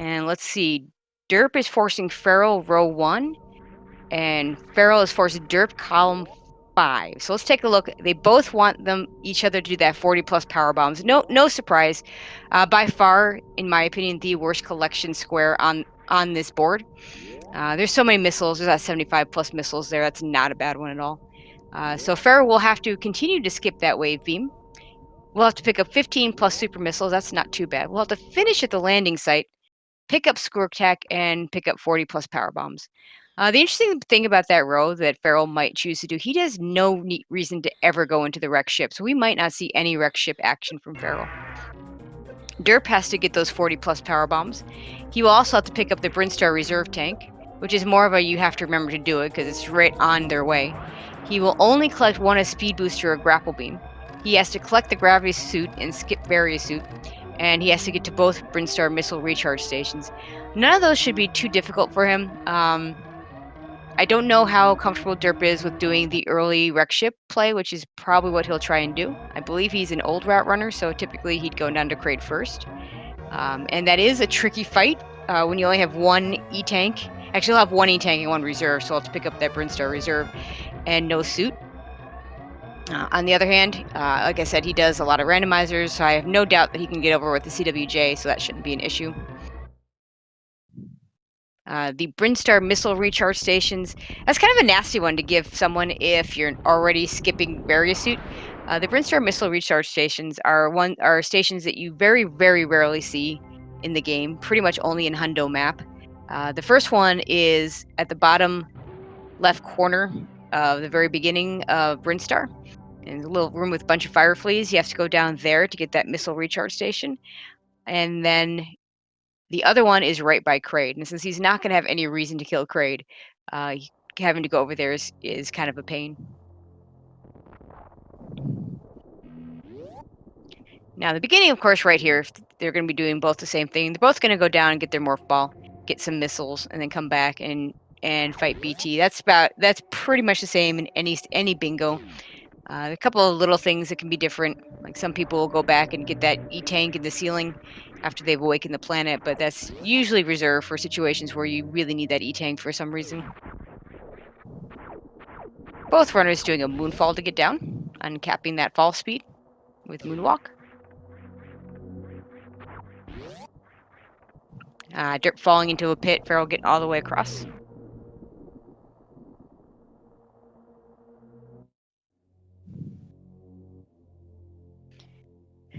And let's see. Derp is forcing Feral row 1, and Feral is forcing Derp column 5. So let's take a look. They both want each other to do that 40 plus power bombs. No surprise. By far, in my opinion, the worst collection square on this board. There's so many missiles. There's that 75 plus missiles there. That's not a bad one at all. So Feral will have to continue to skip that wave beam. We'll have to pick up 15 plus super missiles. That's not too bad. We'll have to finish at the landing site, pick up Squirk Attack, and pick up 40 plus power bombs. The interesting thing about that row that Farrell might choose to do, he has no reason to ever go into the wreck ship, so we might not see any wreck ship action from Farrell. Derp has to get those 40 plus power bombs. He will also have to pick up the Brinstar reserve tank, which is more of a you have to remember to do it because it's right on their way. He will only collect one a speed booster or grapple beam. He has to collect the gravity suit and skip various suit, and he has to get to both Brinstar missile recharge stations. None of those should be too difficult for him. I don't know how comfortable Derp is with doing the early wreck ship play, which is probably what he'll try and do. I believe he's an old route runner, so typically he'd go down to Crate first. And that is a tricky fight when you only have one E-Tank. Actually, he'll have one E-Tank and one reserve, so I'll have to pick up that Brinstar reserve and no suit. On the other hand, like I said, he does a lot of randomizers, so I have no doubt that he can get over with the CWJ, so that shouldn't be an issue. The Brinstar missile recharge stations, that's kind of a nasty one to give someone if you're already skipping various suit. The Brinstar missile recharge stations are stations that you very, very rarely see in the game, pretty much only in Hundo map. The first one is at the bottom left corner of the very beginning of Brinstar. In a little room with a bunch of fire fleas. You have to go down there to get that missile recharge station. And then the other one is right by Kraid. And since he's not going to have any reason to kill Kraid, uh, having to go over there is kind of a pain. Now, the beginning, of course, right here, they're going to be doing both the same thing. They're both going to go down and get their morph ball, get some missiles, and then come back and fight BT. That's pretty much the same in any bingo. A couple of little things that can be different. Like some people will go back and get that E-Tank in the ceiling after they've awakened the planet, but that's usually reserved for situations where you really need that E-Tank for some reason. Both runners doing a moonfall to get down, uncapping that fall speed with moonwalk. Derp falling into a pit, Feral getting all the way across.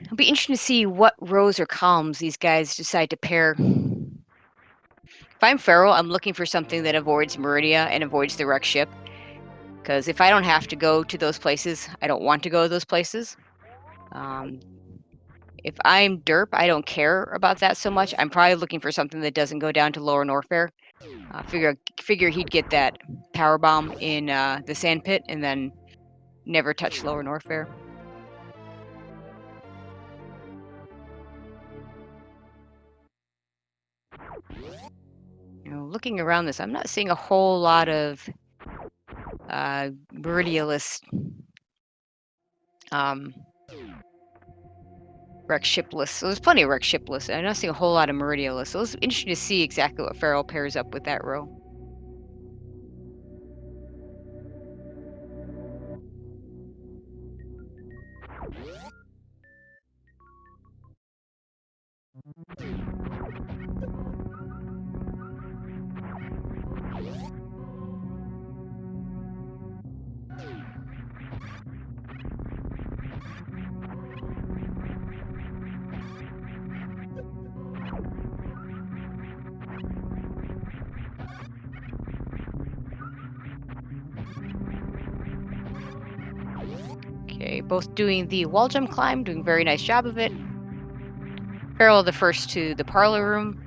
It'll be interesting to see what rows or columns these guys decide to pair. If I'm Feral, I'm looking for something that avoids Meridia and avoids the wreck ship. Because if I don't have to go to those places, I don't want to go to those places. If I'm Derp, I don't care about that so much. I'm probably looking for something that doesn't go down to Lower Norfair. Figure he'd get that power bomb in the sand pit and then never touch Lower Norfair. Looking around this, I'm not seeing a whole lot of Meridialist wreck ship lists. So there's plenty of wreck ship lists. I'm not seeing a whole lot of Meridia lists. So it's interesting to see exactly what Feral pairs up with that row. Okay, both doing the wall jump climb, doing a very nice job of it. Feral the first to the parlor room.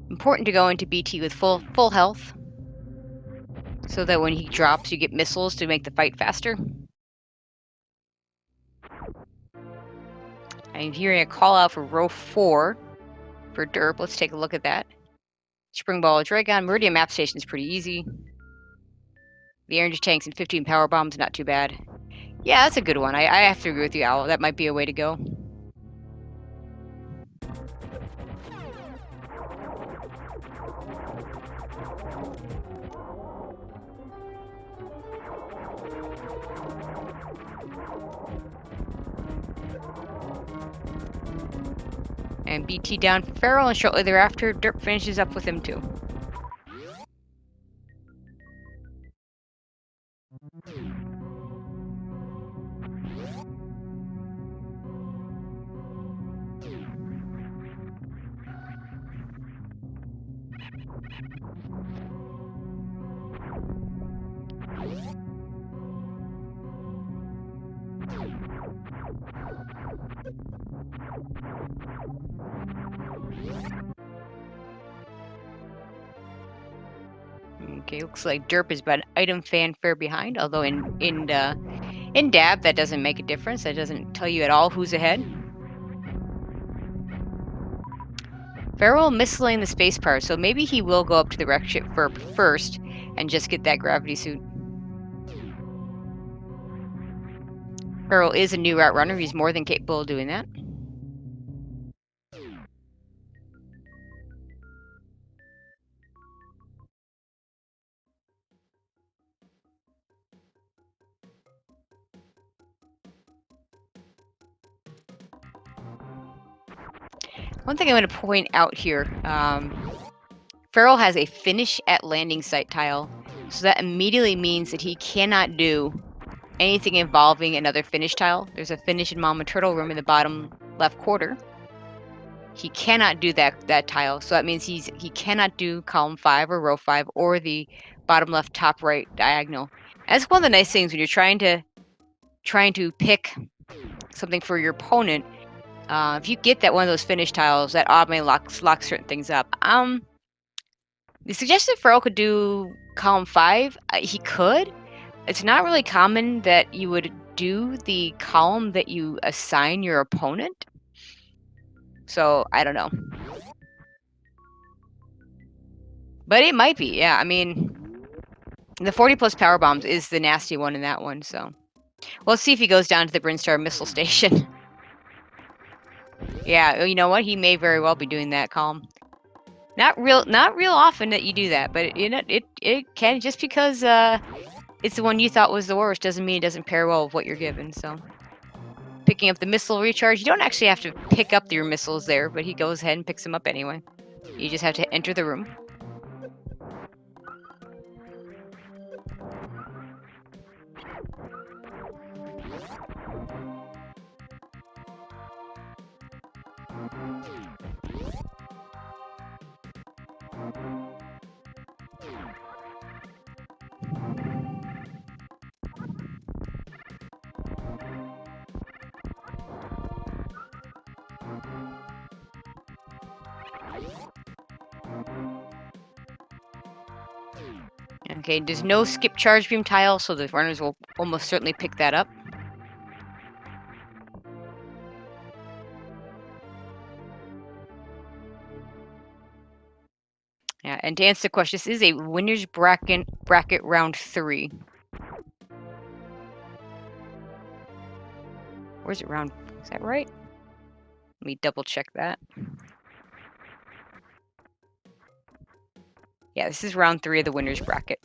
Important to go into BT with full health, so that when he drops, you get missiles to make the fight faster. I'm hearing a call out for row 4 for Derp. Let's take a look at that. Spring Ball, Dragon, Meridian Map Station is pretty easy. The energy tanks and 15 power bombs, not too bad. Yeah, that's a good one. I have to agree with you, Owl. That might be a way to go. And BT down for Feral, and shortly thereafter, Derp finishes up with him too. Okay, looks like Derp is about an item fanfare behind, although in Dab that doesn't make a difference. That doesn't tell you at all who's ahead. Feral mislaing the space power, so maybe he will go up to the wreck ship first and just get that gravity suit. Feral is a new route runner. He's more than capable of doing that. One thing I'm going to point out here, Feral has a finish at landing site tile, so that immediately means that he cannot do anything involving another finish tile. There's a finish in Mama Turtle room in the bottom left quarter. He cannot do that tile, so that means he cannot do column 5 or row 5 or the bottom left top right diagonal. And that's one of the nice things when you're trying to pick something for your opponent. If you get that one of those finish tiles, that automatically locks certain things up. The suggested Feral could do column 5. He could. It's not really common that you would do the column that you assign your opponent. So, I don't know. But it might be, yeah. I mean, the 40 plus power bombs is the nasty one in that one, so. We'll see if he goes down to the Brinstar missile station. Yeah, you know what? He may very well be doing that column. Not real often that you do that, but it can, just because it's the one you thought was the worst doesn't mean it doesn't pair well with what you're given, so. Picking up the missile recharge, you don't actually have to pick up your missiles there, but he goes ahead and picks them up anyway. You just have to enter the room. Okay, there's no skip charge beam tile, so the runners will almost certainly pick that up. Yeah, and to answer the question, this is a winner's bracket round 3. Where's it round? Is that right? Let me double check that. Yeah, this is round 3 of the winner's bracket.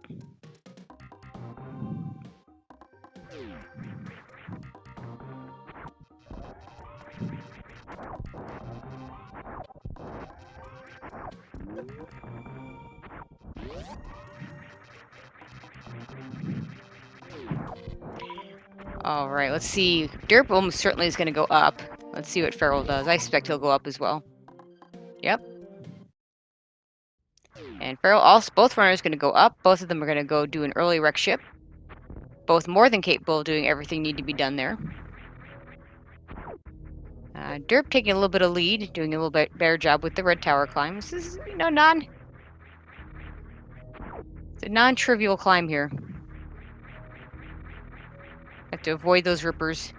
All right, let's see. Derp almost certainly is going to go up. Let's see what Feral does. I expect he'll go up as well. Yep. And Feral, also, both runners going to go up. Both of them are going to go do an early wreck ship. Both more than capable of doing everything need to be done there. Derp taking a little bit of lead, doing a little bit better job with the red tower climb. This is, it's a non-trivial climb here. Have to avoid those rippers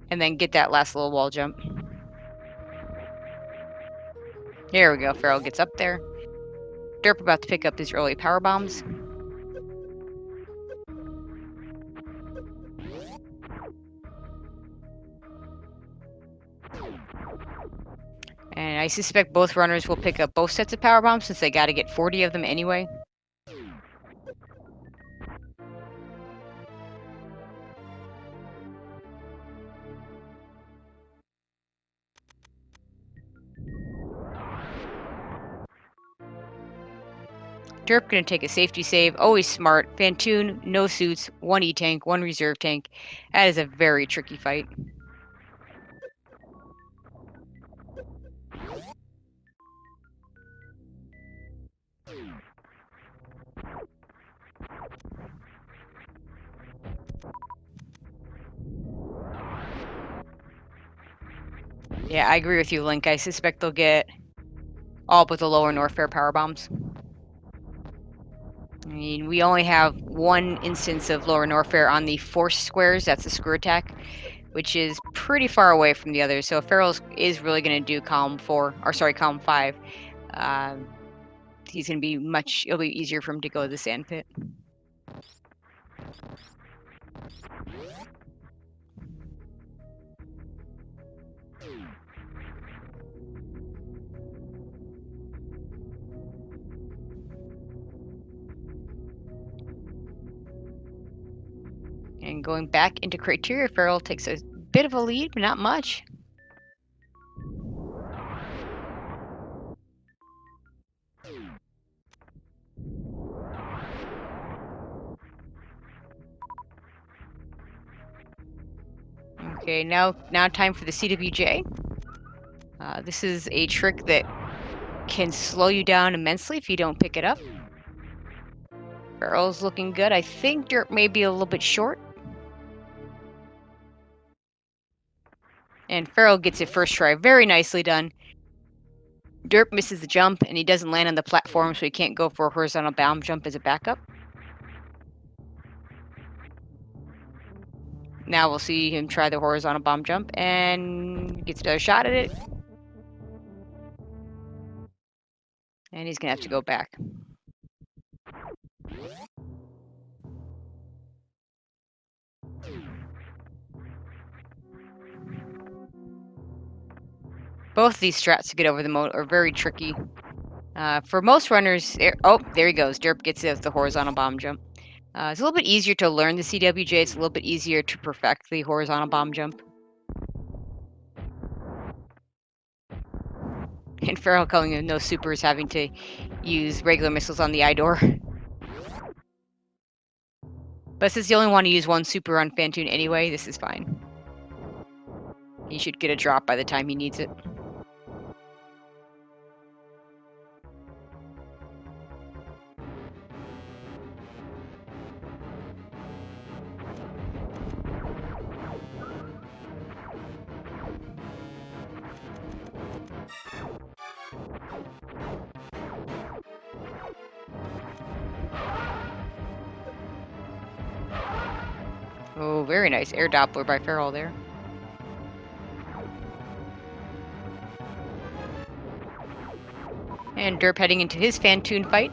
and then get that last little wall jump. There we go. Feral gets up there. Derp about to pick up his early power bombs. And I suspect both runners will pick up both sets of power bombs since they got to get 40 of them anyway. Derp gonna take a safety save. Always smart. Fantoon, no suits, 1 E-tank, 1 reserve tank. That is a very tricky fight. Yeah, I agree with you, Link. I suspect they'll get all but the lower Norfair power bombs. I mean, we only have one instance of lower Norfair on the force squares. That's the screw attack, which is pretty far away from the others. So if Farrell is really going to do column 4, or sorry, column 5, he's going to be it'll be easier for him to go to the sand pit. And going back into criteria, Farrell takes a bit of a lead, but not much. Okay, now time for the CWJ. This is a trick that can slow you down immensely if you don't pick it up. Farrell's looking good. I think Derp may be a little bit short. And Farrell gets it first try. Very nicely done. Derp misses the jump, and he doesn't land on the platform, so he can't go for a horizontal bomb jump as a backup. Now we'll see him try the horizontal bomb jump, and gets another shot at it. And he's going to have to go back. Both of these strats to get over the moat are very tricky. For most runners, there he goes. Derp gets the horizontal bomb jump. It's a little bit easier to learn the CWJ. It's a little bit easier to perfect the horizontal bomb jump. And Farrell calling him no supers, having to use regular missiles on the I-door. But since you only want to use 1 super on Fantoon anyway, this is fine. He should get a drop by the time he needs it. Oh, very nice air Doppler by Farrell there. And Derp heading into his Fantoon fight.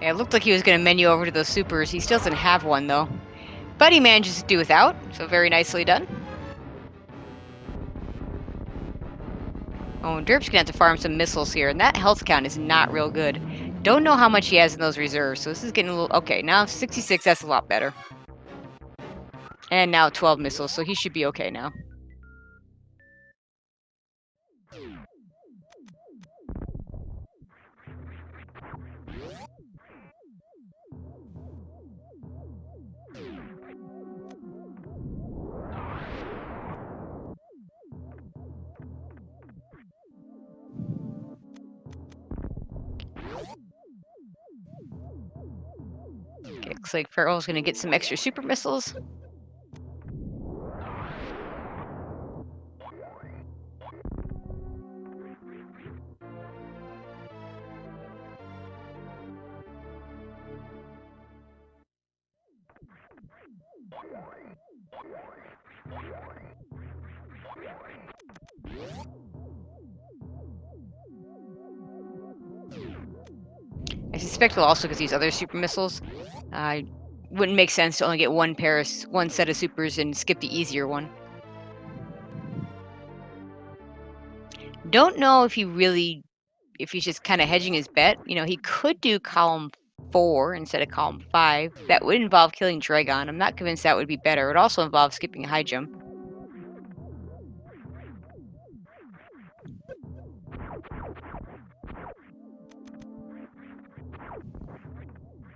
Yeah, it looked like he was going to menu over to those supers. He still doesn't have one, though. But he manages to do without, so very nicely done. Oh, and Derp's going to have to farm some missiles here, and that health count is not real good. Don't know how much he has in those reserves, so this is getting a little... Okay, now 66, that's a lot better. And now 12 missiles, so he should be okay now. Okay, looks like Farrell's going to get some extra super missiles. I suspect he'll also use other super missiles. Uh, wouldn't make sense to only get one set of supers and skip the easier one. Don't know if he's just kind of hedging his bet. He could do column 4 instead of column 5. That would involve killing Dragon. I'm not convinced that would be better. It would also involve skipping a high jump.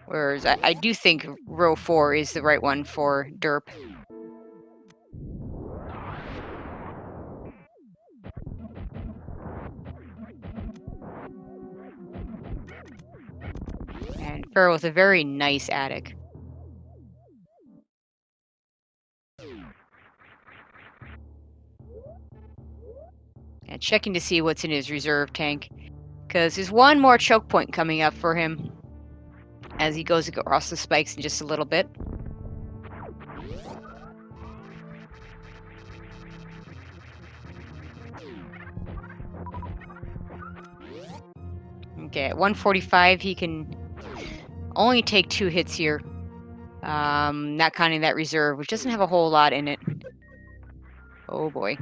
Whereas I do think row 4 is the right one for derp. And Pharaoh with a very nice attic. And checking to see what's in his reserve tank. Because there's one more choke point coming up for him as he goes across the spikes in just a little bit. Okay, at 145, he can only take 2 hits here. Not counting that reserve, which doesn't have a whole lot in it. Oh boy.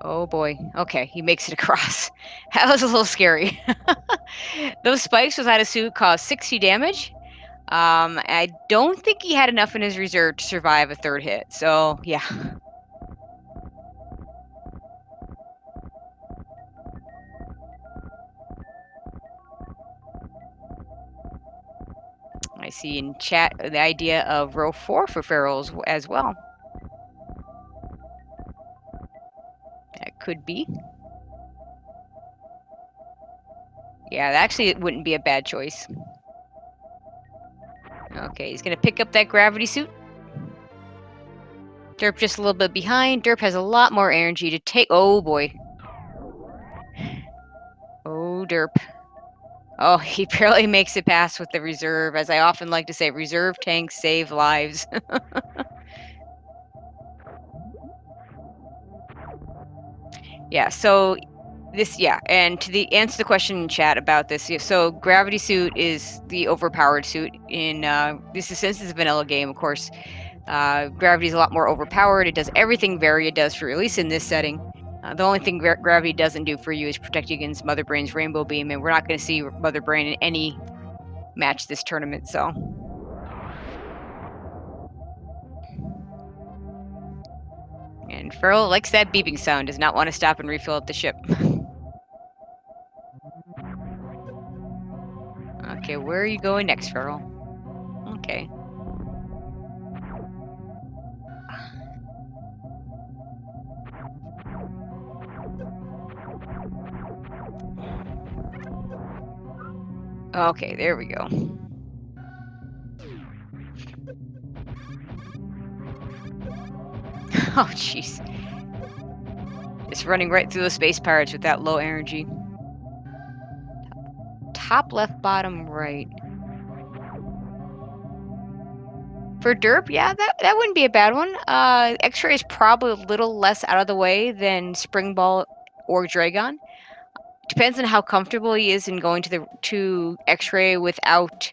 Oh boy. Okay, he makes it across. That was a little scary. Those spikes without a suit caused 60 damage. I don't think he had enough in his reserve to survive a 3rd hit. So, yeah. I see in chat the idea of row 4 for Pharaohs as well. That could be. Yeah, actually, it wouldn't be a bad choice. Okay, he's going to pick up that gravity suit. Derp just a little bit behind. Derp has a lot more energy to take. Oh, boy. Oh, Derp. Oh, he barely makes it past with the reserve. As I often like to say, reserve tanks save lives. Yeah, so and to answer the question in chat about this, so gravity suit is the overpowered suit in since this is a vanilla game, of course. Gravity is a lot more overpowered. It does everything Varia does for you, at least in this setting. The only thing gravity doesn't do for you is protect you against Mother Brain's Rainbow Beam, and we're not going to see Mother Brain in any match this tournament. So, and Feral likes that beeping sound. Does not want to stop and refill up the ship. Okay, where are you going next, Feral? Okay. Okay, there we go. Oh, jeez. Just running right through the space pirates with that low energy. Top left, bottom right. For derp, yeah, that wouldn't be a bad one. X-ray is probably a little less out of the way than Spring Ball or Dragon. Depends on how comfortable he is in going to X-ray without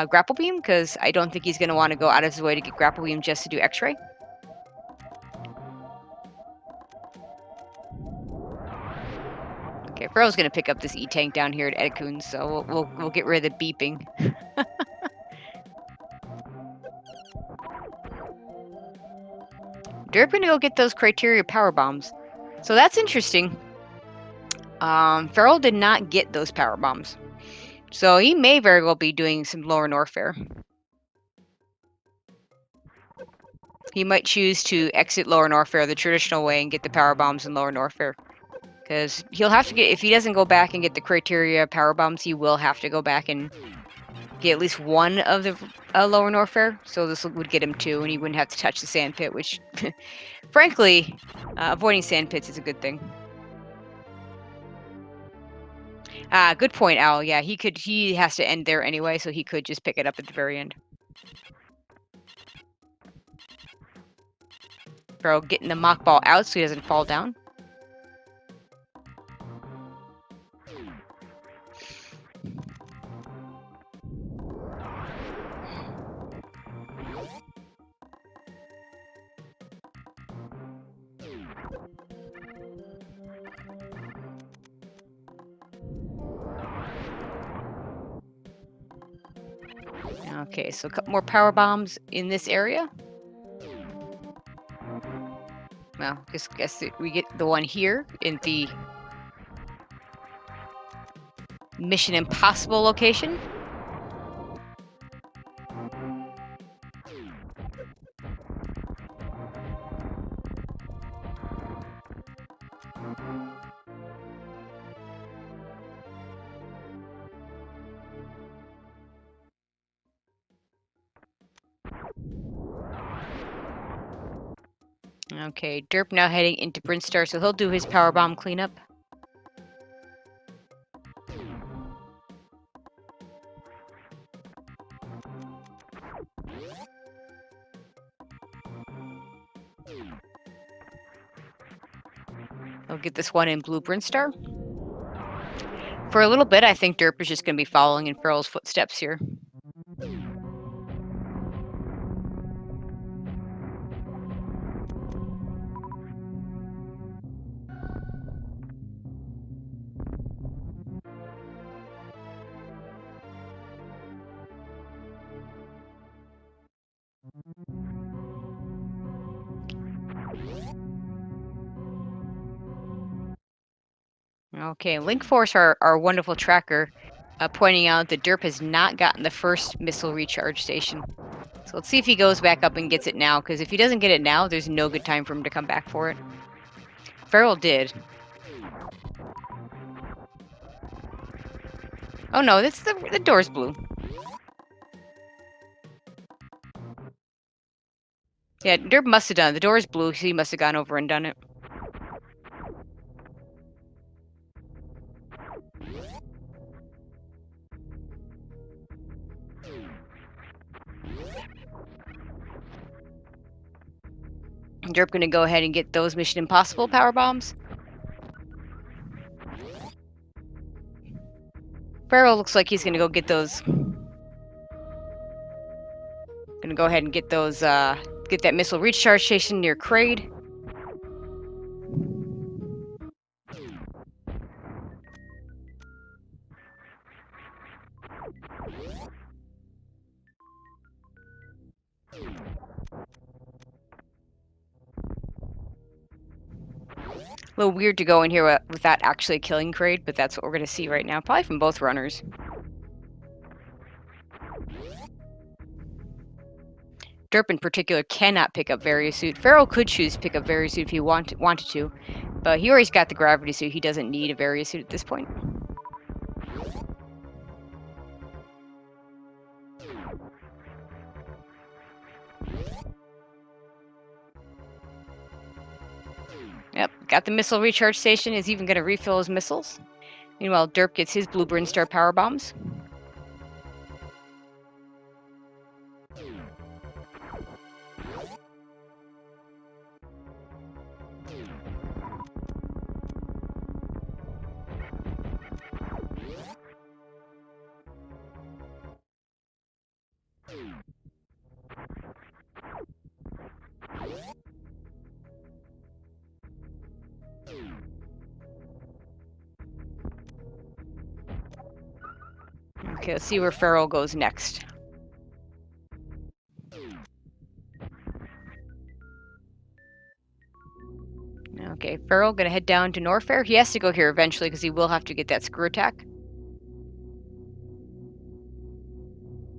grapple beam, because I don't think he's going to want to go out of his way to get grapple beam just to do X-ray. Okay, Pharaoh's going to pick up this E-tank down here at Edikun, so we'll get rid of the beeping. Derp going to go get those criteria power bombs. So that's interesting. Feral did not get those power bombs. So he may very well be doing some lower Norfair. He might choose to exit lower Norfair the traditional way and get the power bombs in lower Norfair. Because he'll have to get, if he doesn't go back and get the criteria power bombs, he will have to go back and get at least one of the lower Norfair. So this would get him 2, and he wouldn't have to touch the sand pit, which, frankly, avoiding sand pits is a good thing. Good point, Al. Yeah, he has to end there anyway, so he could just pick it up at the very end. Feral getting the mock ball out so he doesn't fall down. Okay, so a couple more power bombs in this area. Well, just guess that we get the one here in the Mission Impossible location. Okay, Derp now heading into Brinstar, so he'll do his power bomb cleanup. He'll get this one in Blue Brinstar. For a little bit, I think Derp is just going to be following in Feral's footsteps here. Okay, Link Force, our wonderful tracker, pointing out that Derp has not gotten the first missile recharge station. So let's see if he goes back up and gets it now, because if he doesn't get it now, there's no good time for him to come back for it. Feral did. Oh no, that's the door's blue. Yeah, Derp must have done it. The door's blue, so he must have gone over and done it. Derp gonna go ahead and get those Mission Impossible power bombs. Feral looks like he's gonna go get those. Gonna go ahead and get those, get that missile recharge station near Kraid. A little weird to go in here without actually killing Kraid, but that's what we're gonna see right now. Probably from both runners. Derp in particular cannot pick up Various Suit. Feral could choose to pick up Various Suit if he wanted to, but he already got the Gravity Suit. He doesn't need a Various Suit at this point. Yep, got the missile recharge station. Is even going to refill his missiles. Meanwhile, Derp gets his Blue Brinstar power bombs. Okay, let's see where Feral goes next. Okay, Feral gonna head down to Norfair. He has to go here eventually because he will have to get that screw attack.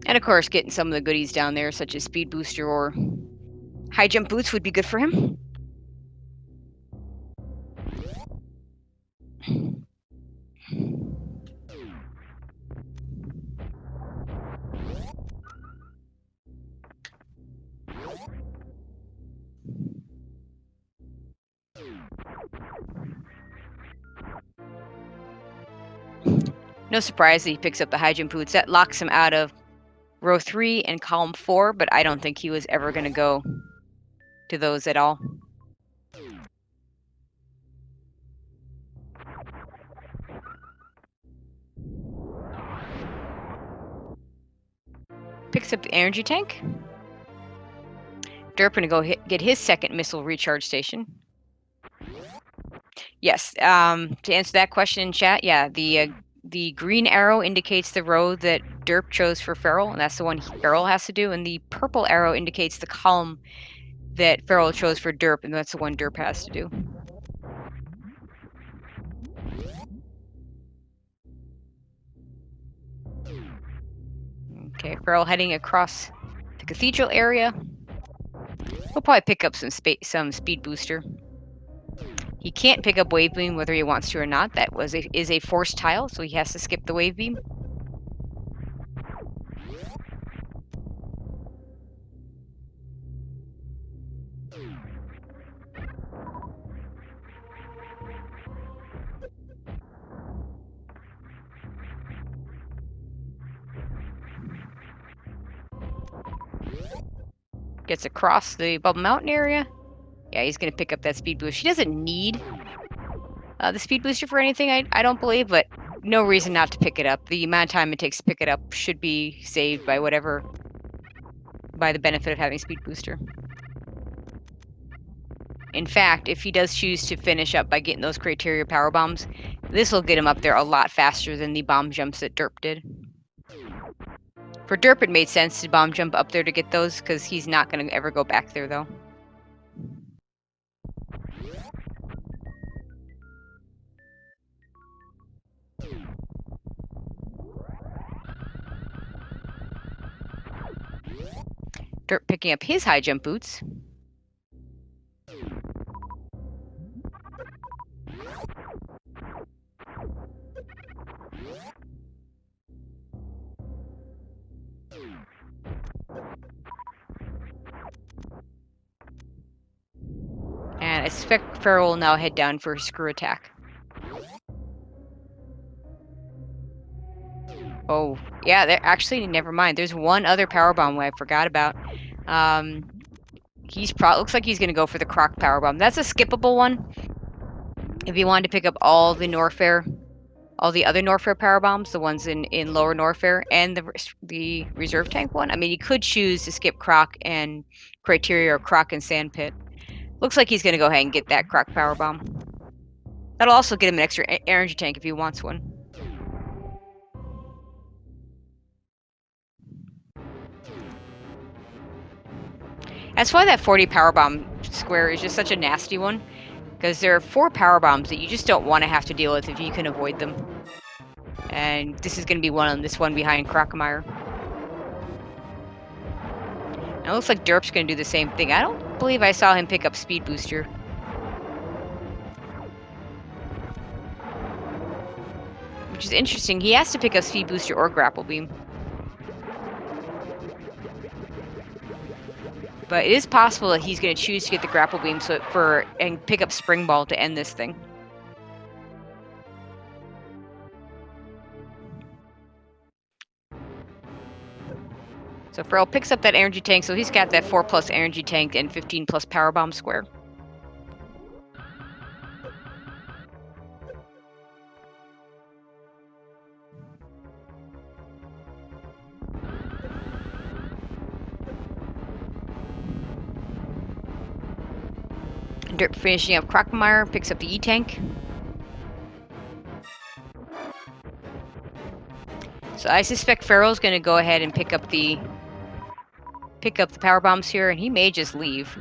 And of course, getting some of the goodies down there, such as Speed Booster or High Jump Boots, would be good for him. No surprise that he picks up the High Jump Boots. That locks him out of row 3 and column 4, but I don't think he was ever going to go to those at all. picks up the energy tank. Derp gonna go get his second missile recharge station. Yes. To answer that question in chat, yeah, the green arrow indicates the row that Derp chose for Feral, and that's the one Feral has to do. And the purple arrow indicates the column that Feral chose for Derp, and that's the one Derp has to do. Okay, Feral heading across the cathedral area. He'll probably pick up some speed booster. He can't pick up wave beam whether he wants to or not. That is a forced tile, so he has to skip the wave beam. Gets across the Bubble Mountain area. Yeah, he's going to pick up that speed boost. He doesn't need the speed booster for anything, I don't believe, but no reason not to pick it up. The amount of time it takes to pick it up should be saved by the benefit of having speed booster. In fact, if he does choose to finish up by getting those criteria power bombs, this will get him up there a lot faster than the bomb jumps that Derp did. For Derp, it made sense to bomb jump up there to get those, because he's not going to ever go back there, though. Derp picking up his high jump boots. And I suspect Feral will now head down for a screw attack. Oh, yeah, actually, never mind. There's one other power bomb I forgot about. Looks like he's going to go for the Croc power bomb. That's a skippable one. If you wanted to pick up all the other Norfair power bombs, the ones in lower Norfair, and the reserve tank one. I mean, you could choose to skip Croc and Criteria or Croc and Sandpit. Looks like he's going to go ahead and get that Croc power bomb. That'll also get him an extra energy tank if he wants one. That's why that 40 power bomb square is just such a nasty one, because there are 4 power bombs that you just don't want to have to deal with if you can avoid them. And this is going to be one of them, this one behind Crocomire. And it looks like Derp's going to do the same thing. I don't believe I saw him pick up Speed Booster. Which is interesting. He has to pick up Speed Booster or Grapple Beam. But it is possible that he's going to choose to get the Grapple Beam and pick up Spring Ball to end this thing. So Feral picks up that energy tank, so he's got that 4+ energy tank and 15+ power bomb square. Derp finishing up Crocomire, picks up the E-Tank. So I suspect Feral's going to go ahead and pick up the power bombs here, and he may just leave.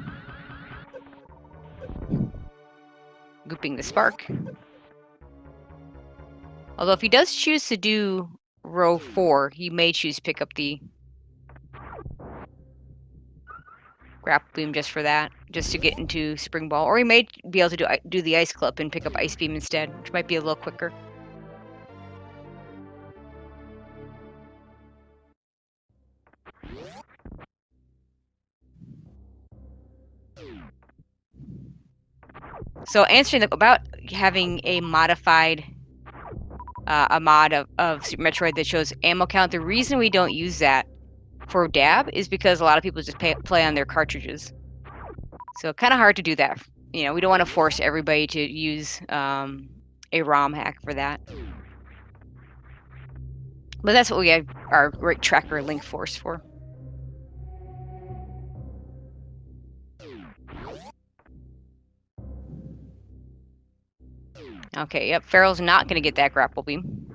Gooping the Spark. Although if he does choose to do row 4, he may choose to pick up the Grapple Beam just for that, just to get into Spring Ball. Or he may be able to do the Ice Clip and pick up Ice Beam instead, which might be a little quicker. So answering about having a modified a mod of Super Metroid that shows ammo count, the reason we don't use that for dab is because a lot of people just play on their cartridges. So kind of hard to do that. You know, we don't want to force everybody to use a ROM hack for that. But that's what we have our great tracker link force for. Okay, yep, Feral's not going to get that grapple beam.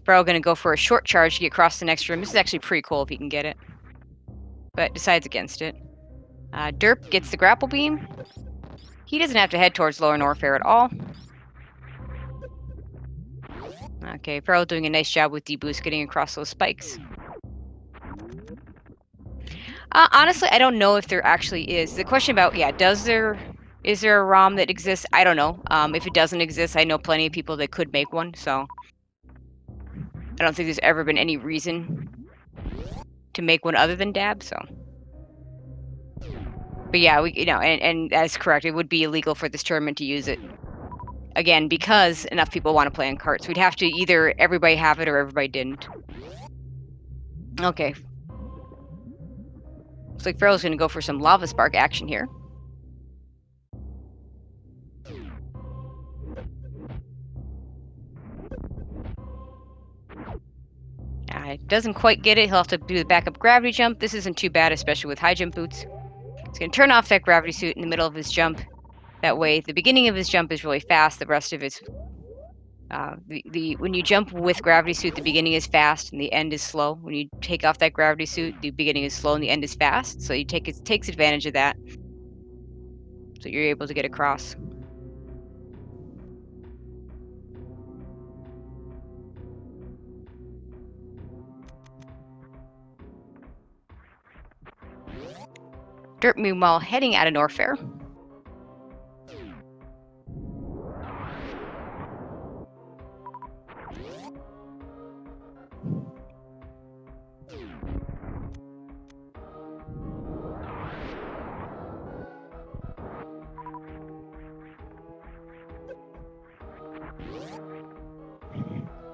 Feral going to go for a short charge to get across the next room. This is actually pretty cool if he can get it, but decides against it. Derp gets the grapple beam. He doesn't have to head towards Lower Norfair at all. Okay, Feral doing a nice job with D-Boost getting across those spikes. Honestly, I don't know if there actually is. The question about, yeah, is there a ROM that exists? I don't know. If it doesn't exist, I know plenty of people that could make one, so I don't think there's ever been any reason to make one other than dab, so. But yeah, and that's correct. It would be illegal for this tournament to use it. Again, because enough people want to play on carts. We'd have to either everybody have it or everybody didn't. Okay. Looks like Feral's going to go for some Lava Spark action here. Doesn't quite get it. He'll have to do the backup gravity jump. This isn't too bad, especially with high jump boots. He's going to turn off that gravity suit in the middle of his jump. That way, the beginning of his jump is really fast. The rest of it's when you jump with gravity suit, the beginning is fast and the end is slow. When you take off that gravity suit, the beginning is slow and the end is fast. So it takes advantage of that. So you're able to get across. Derp, meanwhile, heading out of Norfair.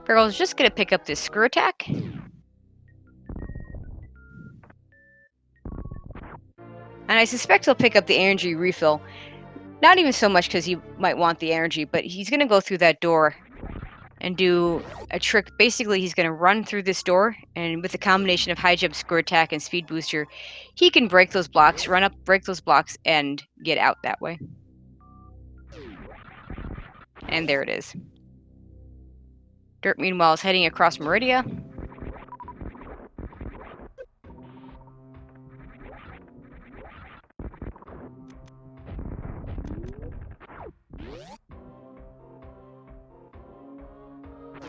Feral's just going to pick up this screw attack. And I suspect he'll pick up the energy refill. Not even so much because he might want the energy, but he's going to go through that door and do a trick. Basically, he's going to run through this door, and with a combination of high jump, screw attack, and speed booster, he can break those blocks, run up, break those blocks, and get out that way. And there it is. Derp, meanwhile, is heading across Meridia.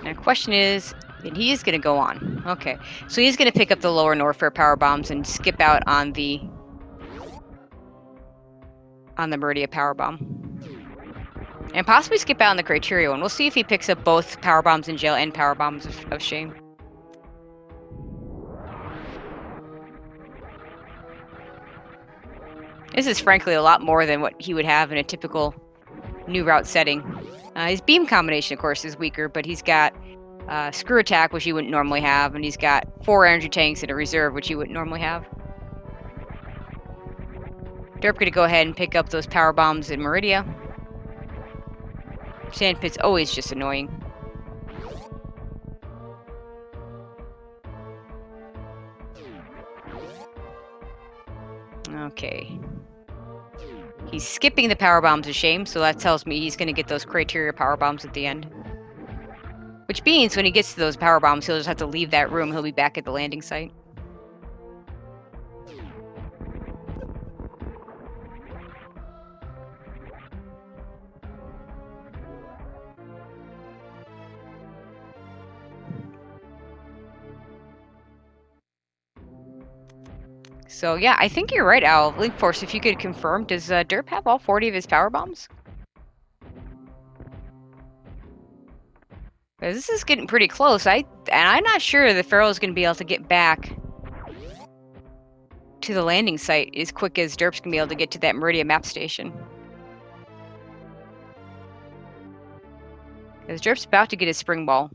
Now, the question is, and he is going to go on. Okay, so he's going to pick up the Lower Norfair power bombs and skip out on the Meridia power bomb. And possibly skip out on the Criteria one. We'll see if he picks up both power bombs in jail and power bombs of shame. This is frankly a lot more than what he would have in a typical new route setting. His beam combination, of course, is weaker, but he's got screw attack, which he wouldn't normally have, and he's got 4 energy tanks in a reserve, which he wouldn't normally have. Derp gonna go ahead and pick up those power bombs in Meridia. Sandpit's always just annoying. Okay. He's skipping the power bombs of shame, so that tells me he's going to get those criteria power bombs at the end. Which means when he gets to those power bombs, he'll just have to leave that room. He'll be back at the landing site. So yeah, I think you're right, Al. Link Force, if you could confirm, does Derp have all 40 of his power bombs? This is getting pretty close. I'm not sure that Feral is going to be able to get back to the landing site as quick as Derp's going to be able to get to that Meridia map station. Because Derp's about to get his spring ball.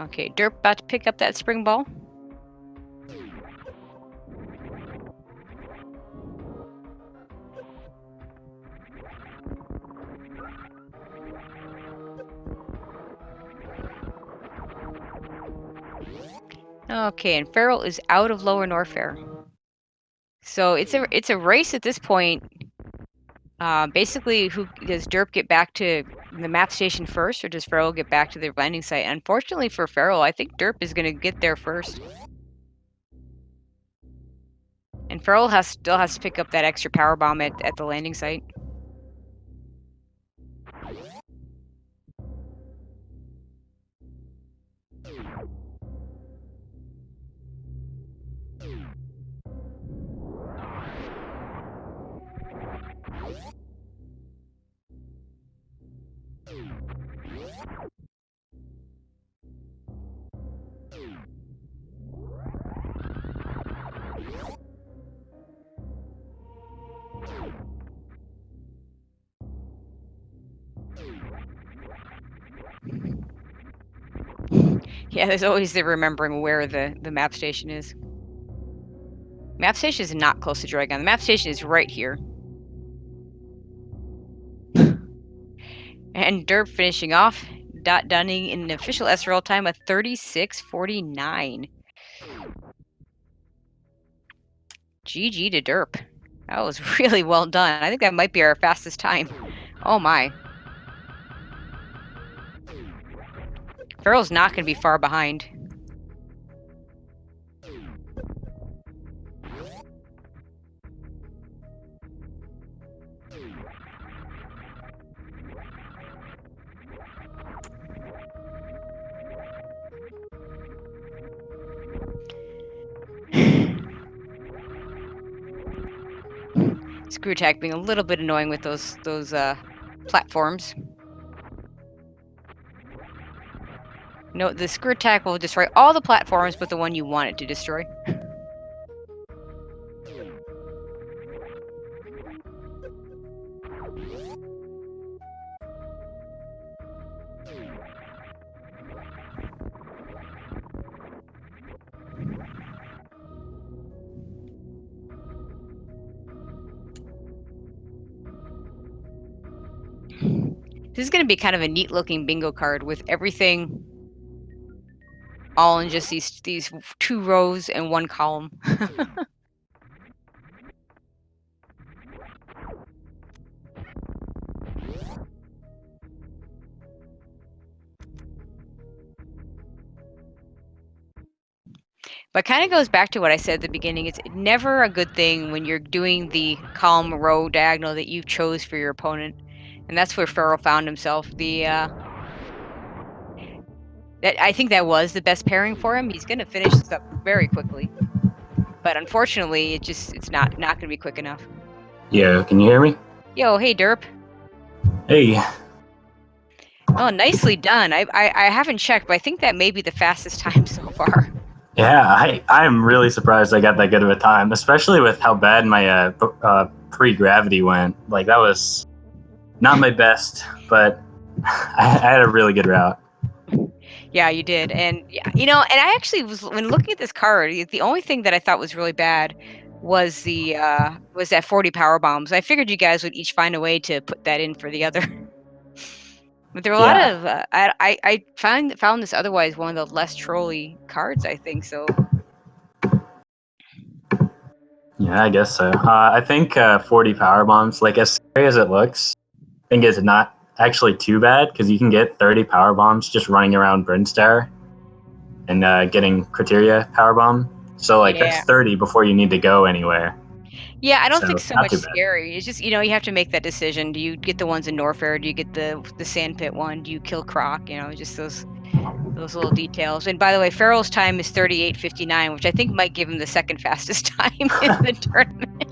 Okay, Derp about to pick up that spring ball. Okay, and Farrell is out of Lower Norfair. So it's a race at this point. Basically, who does Derp get back to the map station first, or does Farrell get back to the landing site? Unfortunately for Farrell, I think Derp is going to get there first. And Farrell still has to pick up that extra power bomb at the landing site. Yeah, there's always the remembering where the map station is. Map station is not close to Dragon. The map station is right here. And Derp finishing off. Dot Dunning in an official SRL time of 36:49. GG to Derp. That was really well done. I think that might be our fastest time. Oh my. Farrell's not going to be far behind. Screw attack being a little bit annoying with those platforms. No, the screw attack will destroy all the platforms but the one you want it to destroy. This is going to be kind of a neat looking bingo card with everything all in just these 2 rows and 1 column. But kind of goes back to what I said at the beginning. It's never a good thing when you're doing the column row diagonal that you chose for your opponent. And that's where Farrell found himself. I think that was the best pairing for him. He's going to finish this up very quickly. But unfortunately, it's not going to be quick enough. Yeah, can you hear me? Yo, hey Derp. Hey. Oh, nicely done. I haven't checked, but I think that may be the fastest time so far. Yeah, I'm really surprised I got that good of a time, especially with how bad my pre-gravity went. Like, that was not my best, but I had a really good route. Yeah, you did. And yeah, and I actually was, when looking at this card, the only thing that I thought was really bad was that 40 power bombs. I figured you guys would each find a way to put that in for the other. But there were a lot of I found this otherwise one of the less trolly cards, I think so. Yeah, I guess so. I think 40 power bombs, like as scary as it looks, I think it's not actually too bad because you can get 30 power bombs just running around Brinstar and getting Criteria power bomb. So like that's 30 before you need to go anywhere. Yeah, I don't think so much scary. It's just, you have to make that decision. Do you get the ones in Norfair? Do you get the Sandpit one? Do you kill Croc? Just those little details. And by the way, Farrell's time is 38:59, which I think might give him the second fastest time in the tournament.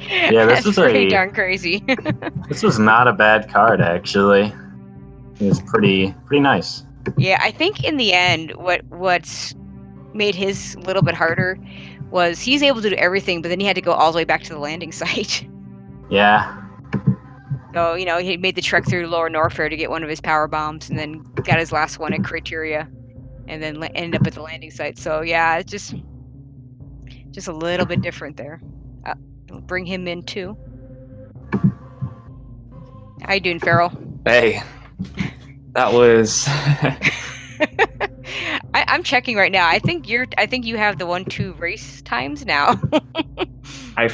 Yeah, this is pretty darn crazy. This was not a bad card, actually. It was pretty nice. Yeah, I think in the end, what's made his a little bit harder was he's able to do everything, but then he had to go all the way back to the landing site. Yeah. So, he made the trek through Lower Norfair to get one of his power bombs and then got his last one at Criteria. and then end up at the landing site. So yeah, it's just a little bit different there. I'll bring him in too. How you doing, Farrell? Hey, that was. I'm checking right now. I think you have the 1-2 race times now. I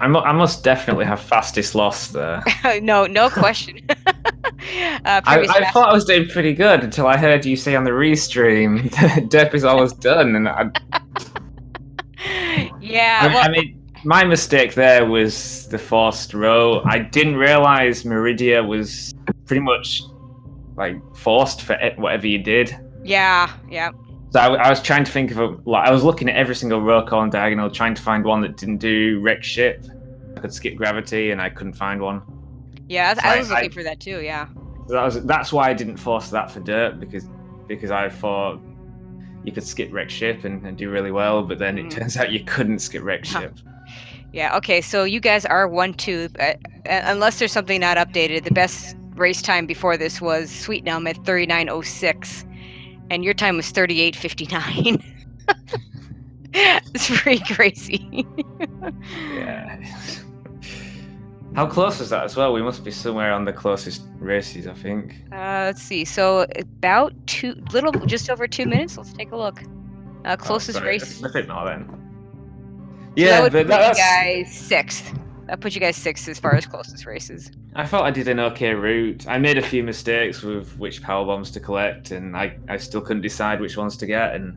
must definitely have fastest loss there. No question. Previous I thought I fastest. was doing pretty good until I heard you say on the restream, derp is always done, and Yeah, well, I mean, my mistake there was the forced row. I didn't realize Meridia was pretty much like forced for whatever you did. yeah. So I was trying to think of I was looking at every single row column diagonal, trying to find one that didn't do wreck ship. I could skip gravity, and I couldn't find one. Yeah, So I was looking for that too. Yeah. that's why I didn't force that for dirt because I thought you could skip wreck ship and do really well, but then it turns out you couldn't skip wreck ship. Yeah. Okay. So you guys are 1-2, unless there's something not updated. The best race time before this was Sweet Numb at 39:06, and your time was 38:59. It's pretty crazy. Yeah. How close was that as well? We must be somewhere on the closest races, I think. Let's see. So about just over 2 minutes. Let's take a look. Closest race. A bit more then. So Yeah, that would but put you that's. guys sixth. That put you guys sixth as far as closest races. I thought I did an okay route. I made a few mistakes with which power bombs to collect, and I still couldn't decide which ones to get. And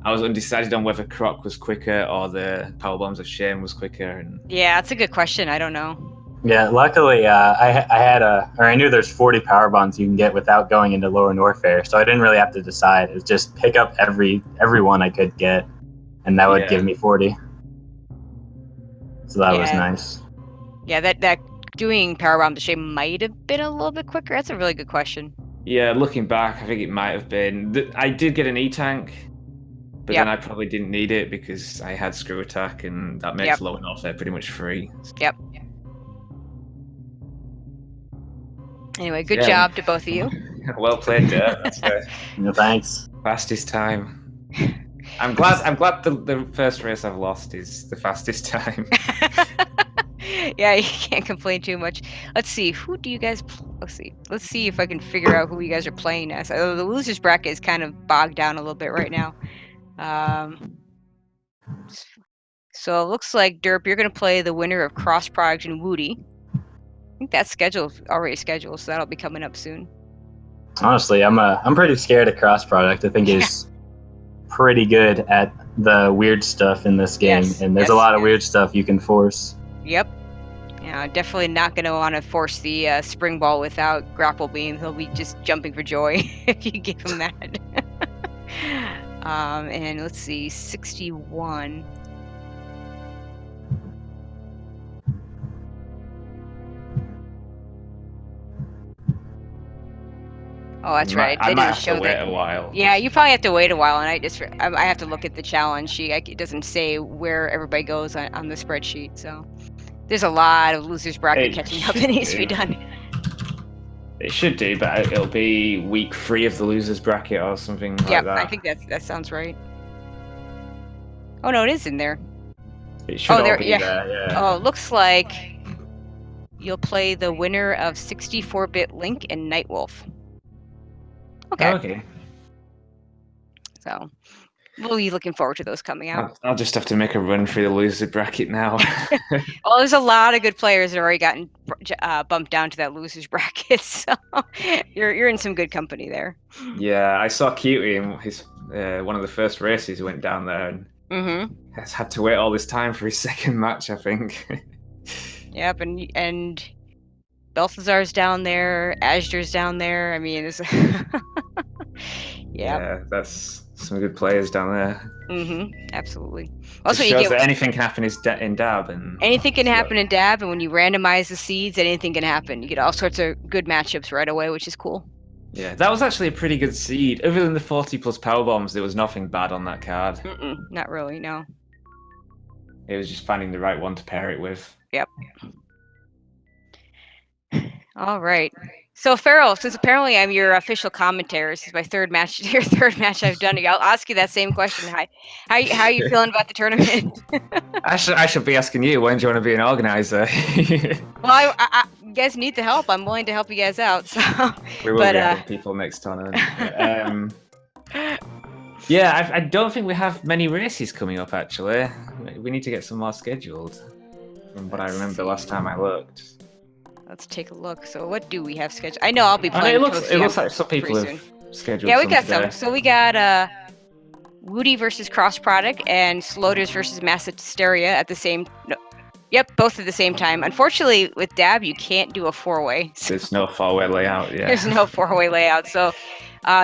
I was undecided on whether Croc was quicker or the power bombs of shame was quicker. And Yeah, that's a good question. I don't know. Yeah, luckily I knew there's 40 power bombs you can get without going into Lower Norfair, so I didn't really have to decide. It was just pick up every one I could get, and that would give me 40. So that was nice. Yeah, that doing power bomb to shame might have been a little bit quicker. That's a really good question. Yeah, looking back, I think it might have been. I did get an E-tank, but then I probably didn't need it because I had screw attack, and that makes Lower Norfair pretty much free. Yep. Anyway, good job to both of you. Well played, That's thanks. Fastest time. I'm glad the first race I've lost is the fastest time. Yeah, you can't complain too much. Let's see, who do you guys? Let's see if I can figure out who you guys are playing as. The losers bracket is kind of bogged down a little bit right now. So it looks like Derp, you're gonna play the winner of Cross Product and Woody. I think that's already scheduled, so that'll be coming up soon. Honestly, I'm pretty scared of Cross Product. I think he's pretty good at the weird stuff in this game, and there's a lot of weird stuff you can force. Yep. Yeah, definitely not going to want to force the spring ball without grapple beam. He'll be just jumping for joy if you give him that. And let's see, 61. Oh, that's right. I might have to wait a while. Yeah, you probably have to wait a while, and I have to look at the challenge sheet. It doesn't say where everybody goes on the spreadsheet, so there's a lot of losers bracket catching up that needs to be done. It should do, but it'll be week 3 of the losers bracket or something like that. I think that sounds right. Oh no, it is in there. It should all be there. Yeah. Oh, it looks like you'll play the winner of 64-bit Link and Nightwolf. Okay. So we'll be looking forward to those coming out. I'll just have to make a run through the loser bracket now. Well, there's a lot of good players that have already gotten bumped down to that losers bracket, so you're in some good company there. Yeah, I saw Cutie in his one of the first races. He went down there and has had to wait all this time for his second match, I think. Yep, and Balthazar's down there, Asger's down there. I mean, it's yeah, that's some good players down there. Absolutely. Also, shows that anything can happen in Dab, and anything can happen in Dab, and when you randomize the seeds, anything can happen. You get all sorts of good matchups right away, which is cool. Yeah, that was actually a pretty good seed. Other than the 40+ power bombs, there was nothing bad on that card. Not really, no. It was just finding the right one to pair it with. Yep. All right. So Farrell, since apparently I'm your official commentator, this is my third match. Your third match I've done. I'll ask you that same question. How you feeling about the tournament? I should be asking you, when do you want to be an organizer? Well, you guys need the help. I'm willing to help you guys out. So, We will be adding people next tournament. Yeah, I don't think we have many races coming up, actually. We need to get some more scheduled, from what I remember last time I looked. Let's take a look. So what do we have scheduled? I know I'll be playing. It looks like some people have scheduled. Yeah, we got today. some. So we got Woody versus Cross Product and Sloters versus Massasteria at the same. No, yep, both at the same time. Unfortunately, with Dab, you can't do a 4-way. So there's no 4-way layout. Yeah. There's no 4-way layout. So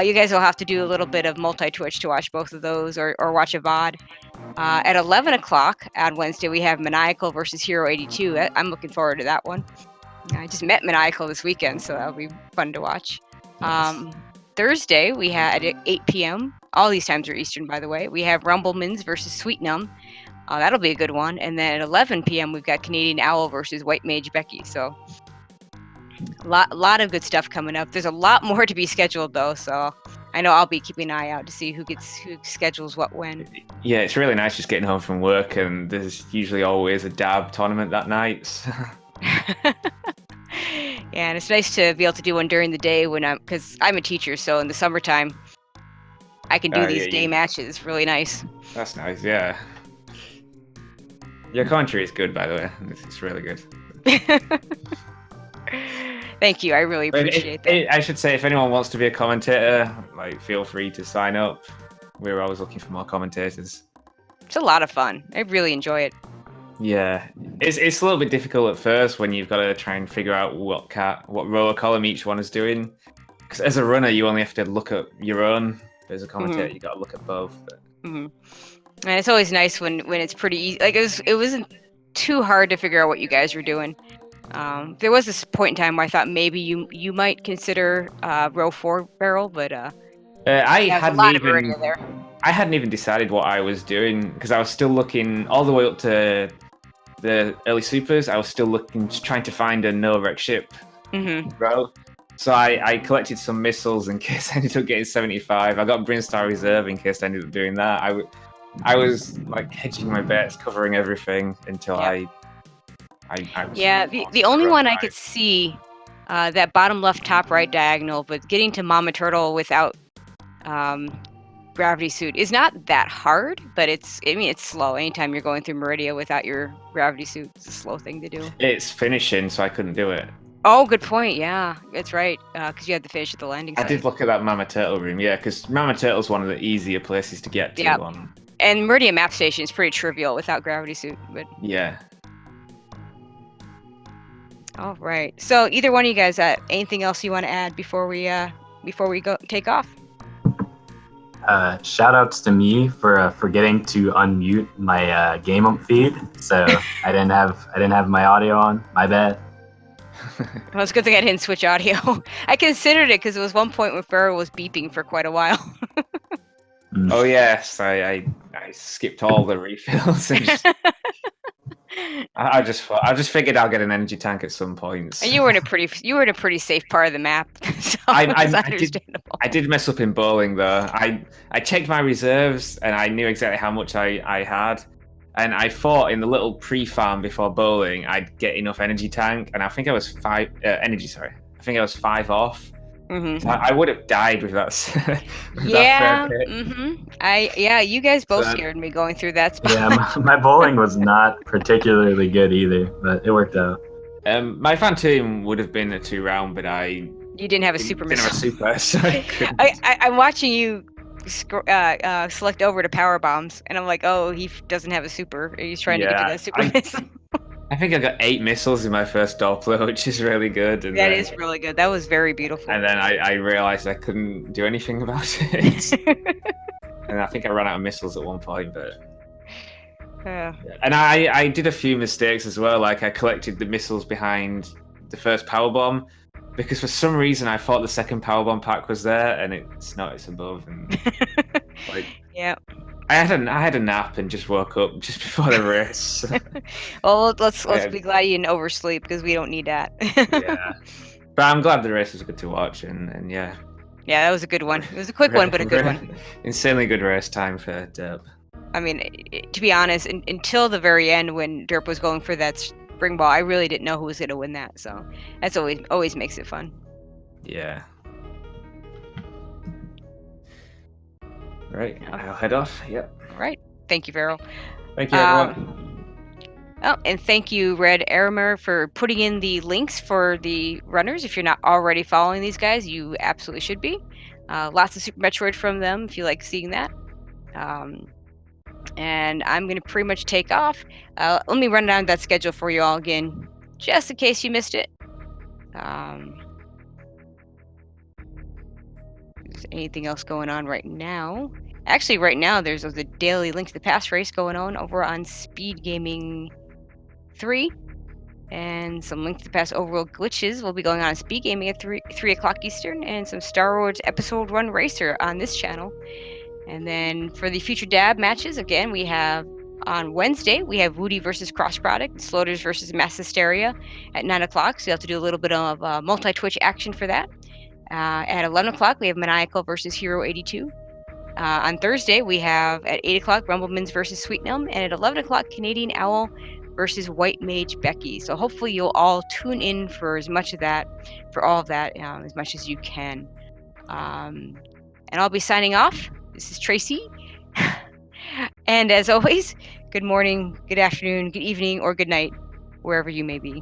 you guys will have to do a little bit of multi-Twitch to watch both of those, or watch a VOD. At 11 o'clock on Wednesday, we have Maniacal versus Hero 82. I'm looking forward to that one. I just met Maniacal this weekend, so that'll be fun to watch. Nice. Thursday, we had at 8 p.m. All these times are Eastern, by the way. We have Rumblemans versus Sweet Numb. That'll be a good one. And then at 11 p.m., we've got Canadian Owl versus White Mage Becky. So a lot of good stuff coming up. There's a lot more to be scheduled, though. So I know I'll be keeping an eye out to see who schedules what when. Yeah, it's really nice just getting home from work, and there's usually always a Dab tournament that night. Yeah, and it's nice to be able to do one during the day because I'm a teacher, so in the summertime I can do these day matches. Really nice. That's nice, yeah. Your commentary is good, by the way. It's really good. Thank you. I really appreciate that. I should say, if anyone wants to be a commentator, feel free to sign up. We're always looking for more commentators. It's a lot of fun. I really enjoy it. Yeah, it's a little bit difficult at first when you've got to try and figure out what row or column each one is doing. Because as a runner, you only have to look at your own. But as a commentator, you got to look at both. And it's always nice when it's pretty easy. Like it wasn't too hard to figure out what you guys were doing. There was this point in time where I thought maybe you might consider row 4 barrel, but I hadn't even decided what I was doing because I was still looking all the way up to the early supers. I was still trying to find a no wreck ship row. So I collected some missiles in case I ended up getting 75. I got Brinstar Reserve in case I ended up doing that. I was hedging my bets, covering everything until I the only one I could see that bottom left top right diagonal, but getting to Mama Turtle without gravity suit is not that hard, but it's slow. Anytime you're going through Meridia without your gravity suit, it's a slow thing to do. It's finishing, so I couldn't do it. Oh, good point. Yeah, that's right. Because you had to finish at the landing site. I did look at that Mama Turtle room, yeah, because Mama Turtle's one of the easier places to get to. Yep. And Meridia map station is pretty trivial without gravity suit, but yeah. All right. So either one of you guys, anything else you want to add before we go take off? Shout outs to me for forgetting to unmute my game up feed, so I didn't have my audio on. My bad. Well, it's a good thing I didn't switch audio. I considered it because it was one point when Pharaoh was beeping for quite a while. Oh yes, I skipped all the refills. And I just figured I'll get an energy tank at some point. So. And you were in a pretty safe part of the map, so understandable. I did mess up in bowling though. I checked my reserves and I knew exactly how much I had, and I thought in the little pre-farm before bowling I'd get enough energy tank, and I think I was 5 off. Mm-hmm. So I would have died with that. You guys both scared me going through that spot. Yeah, my bowling was not particularly good either, but it worked out. My fan team would have been a 2-round, but you didn't have a super missile. Didn't have a super, so I'm watching you select over to power bombs, and I'm like, oh, he doesn't have a super. He's trying to get to that super missile. I think I got 8 missiles in my first Doppler, which is really good. And that is really good. That was very beautiful. And then I realized I couldn't do anything about it. And I think I ran out of missiles at one point, but... And I did a few mistakes as well. Like, I collected the missiles behind the first power bomb, because for some reason I thought the second power bomb pack was there, and it's not, it's above. And, yeah. I had a nap and just woke up just before the race. Well, let's be glad you didn't oversleep, because we don't need that. Yeah. But I'm glad the race was good to watch, and yeah. Yeah, that was a good one. It was a quick one, but a good one. Insanely good race time for derp. I mean, to be honest, until the very end when derp was going for that spring ball, I really didn't know who was going to win that. So that's always makes it fun. Yeah. Right, I'll head off. Yep. All right. Thank you, Farrell. Thank you, everyone. Oh, and thank you, Red Aramer, for putting in the links for the runners. If you're not already following these guys, you absolutely should be. Lots of Super Metroid from them if you like seeing that. And I'm going to pretty much take off. Let me run down that schedule for you all again, just in case you missed it. Is anything else going on right now? Actually, right now, there's the daily Link to the Past race going on over on SpeedGaming 3. And some Link to the Past overworld glitches will be going on SpeedGaming at 3 o'clock Eastern, and some Star Wars Episode 1 Racer on this channel. And then for the future dab matches, again, we have on Wednesday, we have Woody versus Cross Product, Sloters versus Mass Hysteria at 9 o'clock. So you have to do a little bit of multi-Twitch action for that. At 11 o'clock, we have Maniacal versus Hero 82. On Thursday, we have at 8 o'clock, Rumblemans versus Sweet Gnome. And at 11 o'clock, Canadian Owl versus White Mage Becky. So hopefully you'll all tune in for as much of that, for all of that, as much as you can. And I'll be signing off. This is Tracy. And as always, good morning, good afternoon, good evening, or good night, wherever you may be.